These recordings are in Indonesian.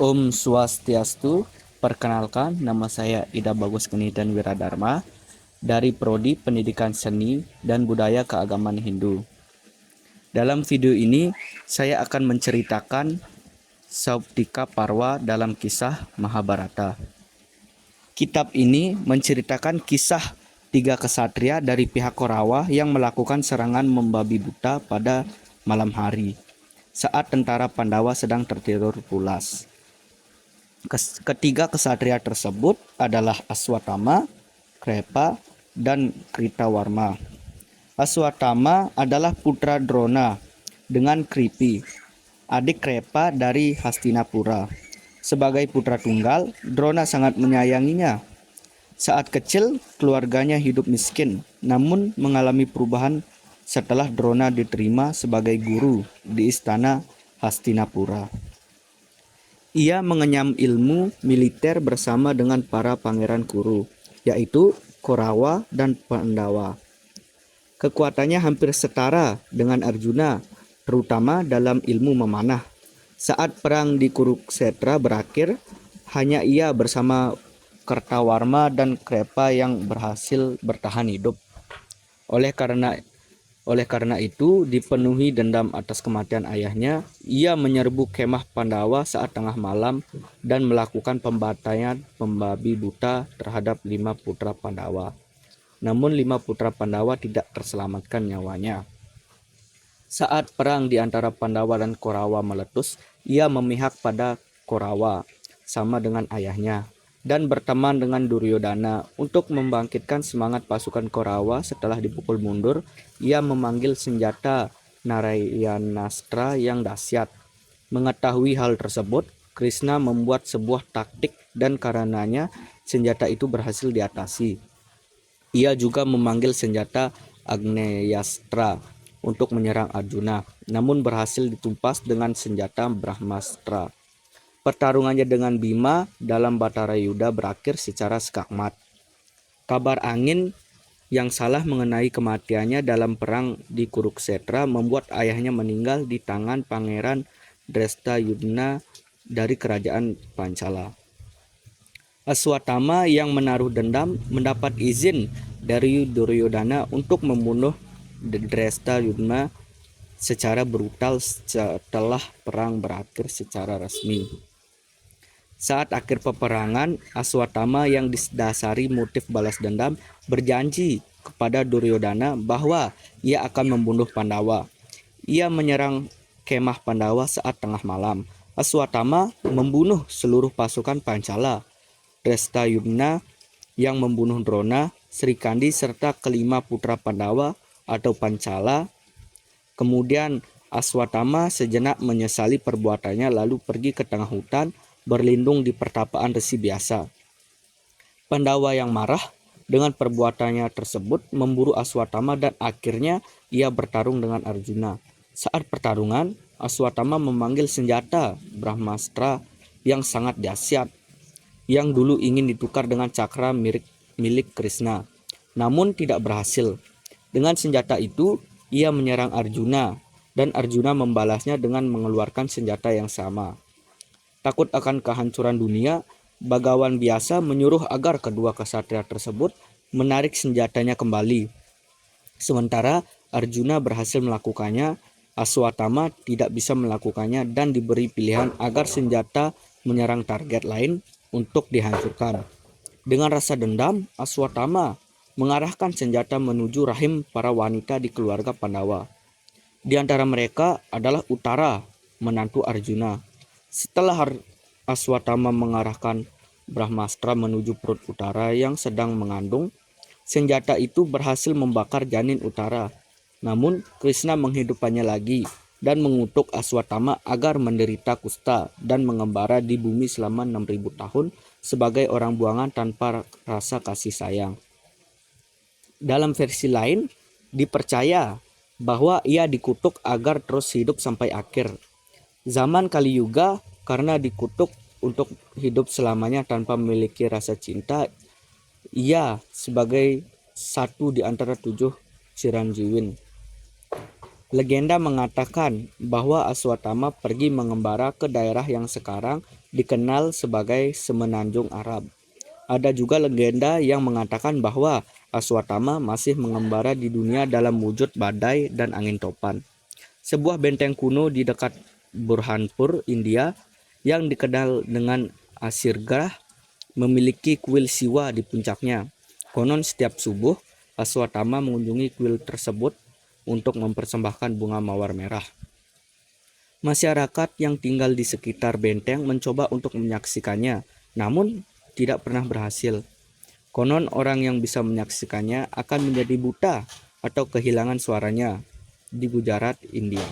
Om Swastiastu, perkenalkan nama saya Ida Bagus Geni dan Wiradharma dari Prodi Pendidikan Seni dan Budaya Keagamaan Hindu. Dalam video ini saya akan menceritakan Sauptika Parwa dalam kisah Mahabharata. Kitab ini menceritakan kisah 3 kesatria dari pihak Korawa yang melakukan serangan membabi buta pada malam hari saat tentara Pandawa sedang tertidur pulas. Ketiga kesatria tersebut adalah Aswatama, Krepa, dan Kritawarma. Aswatama adalah putra Drona dengan Kripi, adik Krepa dari Hastinapura. Sebagai putra tunggal, Drona sangat menyayanginya. Saat kecil, keluarganya hidup miskin, namun mengalami perubahan setelah Drona diterima sebagai guru di istana Hastinapura. Ia mengenyam ilmu militer bersama dengan para pangeran Kuru, yaitu Korawa dan Pandawa. Kekuatannya hampir setara dengan Arjuna, terutama dalam ilmu memanah. Saat perang di Kurukshetra berakhir, hanya ia bersama Kertawarma dan Krepa yang berhasil bertahan hidup. Oleh karena itu, dipenuhi dendam atas kematian ayahnya, ia menyerbu kemah Pandawa saat tengah malam dan melakukan pembantaian membabi buta terhadap 5 putra Pandawa. Namun 5 putra Pandawa tidak terselamatkan nyawanya. Saat perang di antara Pandawa dan Korawa meletus, ia memihak pada Korawa, sama dengan ayahnya, dan berteman dengan Duryodhana. Untuk membangkitkan semangat pasukan Korawa setelah dipukul mundur, ia memanggil senjata Narayanastra yang dahsyat. Mengetahui hal tersebut, Krishna membuat sebuah taktik dan karenanya senjata itu berhasil diatasi. Ia juga memanggil senjata Agneyastra untuk menyerang Arjuna, namun berhasil ditumpas dengan senjata Brahmastra. Pertarungannya dengan Bima dalam Batara Yuda berakhir secara skakmat. Kabar angin yang salah mengenai kematiannya dalam perang di Kurukshetra membuat ayahnya meninggal di tangan Pangeran Drestayudna dari kerajaan Pancala. Aswatama yang menaruh dendam mendapat izin dari Duryodhana untuk membunuh Drestayudna secara brutal setelah perang berakhir secara resmi. Saat akhir peperangan, Aswatama yang didasari motif balas dendam berjanji kepada Duryodhana bahwa ia akan membunuh Pandawa. Ia menyerang kemah Pandawa saat tengah malam. Aswatama membunuh seluruh pasukan Pancala. Drestayudna yang membunuh Drona, Srikandi serta kelima putra Pandawa atau Pancala. Kemudian Aswatama sejenak menyesali perbuatannya lalu pergi ke tengah hutan berlindung di pertapaan resi biasa. Pandawa yang marah dengan perbuatannya tersebut memburu Aswatama dan akhirnya ia bertarung dengan Arjuna. Saat pertarungan, Aswatama memanggil senjata Brahmastra yang sangat dahsyat yang dulu ingin ditukar dengan cakra milik Krishna, namun tidak berhasil. Dengan senjata itu, ia menyerang Arjuna dan Arjuna membalasnya dengan mengeluarkan senjata yang sama. Takut akan kehancuran dunia, Bagawan biasa menyuruh agar kedua kesatria tersebut menarik senjatanya kembali. Sementara Arjuna berhasil melakukannya, Aswatama tidak bisa melakukannya dan diberi pilihan agar senjata menyerang target lain untuk dihancurkan. Dengan rasa dendam, Aswatama mengarahkan senjata menuju rahim para wanita di keluarga Pandawa. Di antara mereka adalah Uttara, menantu Arjuna. Setelah Aswatama mengarahkan Brahmastra menuju perut Uttara yang sedang mengandung, senjata itu berhasil membakar janin Uttara. Namun Krishna menghidupkannya lagi dan mengutuk Aswatama agar menderita kusta dan mengembara di bumi selama 6.000 tahun sebagai orang buangan tanpa rasa kasih sayang. Dalam versi lain, dipercaya bahwa ia dikutuk agar terus hidup sampai akhir zaman Kali Yuga. Karena dikutuk untuk hidup selamanya tanpa memiliki rasa cinta, ia sebagai satu di antara 7 Chiranjeewin. Legenda mengatakan bahwa Aswatama pergi mengembara ke daerah yang sekarang dikenal sebagai Semenanjung Arab. Ada juga legenda yang mengatakan bahwa Aswatama masih mengembara di dunia dalam wujud badai dan angin topan. Sebuah benteng kuno di dekat Burhanpur, India, yang dikenal dengan Asirgarh, memiliki kuil Siwa di puncaknya. Konon setiap subuh, Aswatama mengunjungi kuil tersebut untuk mempersembahkan bunga mawar merah. Masyarakat yang tinggal di sekitar benteng mencoba untuk menyaksikannya, namun tidak pernah berhasil. Konon orang yang bisa menyaksikannya akan menjadi buta atau kehilangan suaranya. Di Gujarat, India,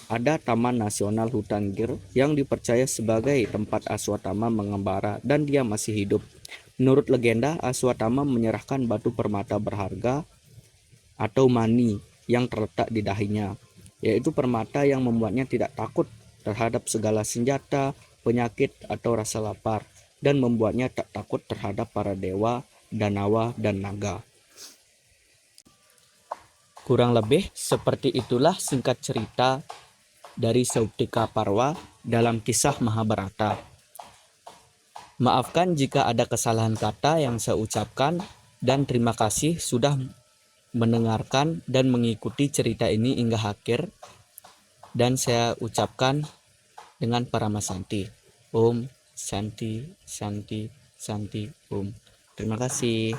ada Taman Nasional Hutan Gir yang dipercaya sebagai tempat Aswatama mengembara dan dia masih hidup. Menurut legenda, Aswatama menyerahkan batu permata berharga atau mani yang terletak di dahinya, yaitu permata yang membuatnya tidak takut terhadap segala senjata, penyakit, atau rasa lapar, dan membuatnya tak takut terhadap para dewa, danawa, dan naga. Kurang lebih seperti itulah singkat cerita dari Sautika Parwa dalam kisah Mahabharata. Maafkan jika ada kesalahan kata yang saya ucapkan, dan terima kasih sudah mendengarkan dan mengikuti cerita ini hingga akhir. Dan saya ucapkan dengan Parama Santi. Om Santi, Santi, Santi, Om. Terima kasih.